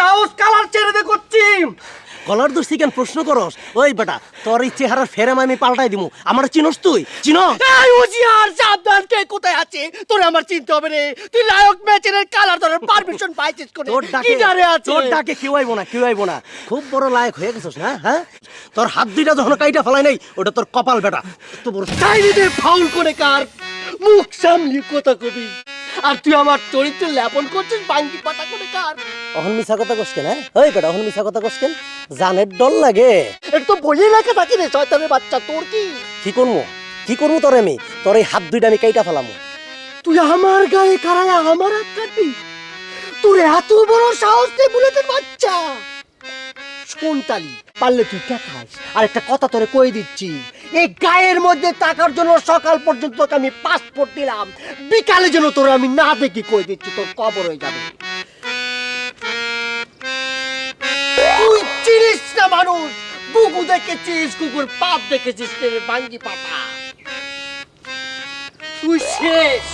সাহস কালার ছেড়ে দে করছি। কলার দোষী কেন প্রশ্ন করস? ওই বেটা, তোর এই চেহারার ফেরাম আমি পাল্টাই দিমু। আমার চিনস তুই? চিনো? এই হুঁশিয়ার, সাবধান, কে কোথায় আছে তোর আমার চিনতে হবে রে। তুই নায়ক ম্যাচের কালার ধরার পারমিশন পাইছিস করে? তোর কি জানে আছে? তোর ডাকে কেউ আইবো না, কেউ আইবো না। খুব বড় লায়ক হয়ে গেছিস না? হ্যাঁ, তোর হাত দুইটা যখন কাইটা ফেলাই নাই, ওটা তোর কপাল বেটা। তো বড় চাইনিতে ফাউল করে কার মুখ সামলি কথা কবি, আর তুই আমার চরিত্র ল্যাপন করছিস বাঙ্গি পাতা করে কার। অহন মিছা কথা কস কেন? হ্যাঁ, ওই বেটা, অহন মিছা কথা কস কেন? জানের ডর লাগে। এটা তো বইয়ে লেখা থাকি রে শয়তানের বাচ্চা। তোর কি কি করবো, কি করবো তোর? আমি তোর এই হাত দুইটা আমি কাইটা ফেলামু। তুই আমার গায়ে কারায় আমার হাত কাটবি? তোর এত বড় সাহস নেই বুলেটের বাচ্চা। শোন তালি, পারলে তুই দেখাস। আর একটা কথা তোরে কই দিচ্ছি, এই গায়ের মধ্যে টাকার জন্য সকাল পর্যন্ত তোকে আমি পাসপোর্ট দিলাম, বিকালে যেন তোর আমি না দেখি, কই দিচ্ছি তোর কবর হয়ে যাবে। তুই চিনিস না মানুষ, বুকু দেখেছিস, কুকুর পাপ দেখেছিস, বাঙ্গি পাতা। তুই শেষ।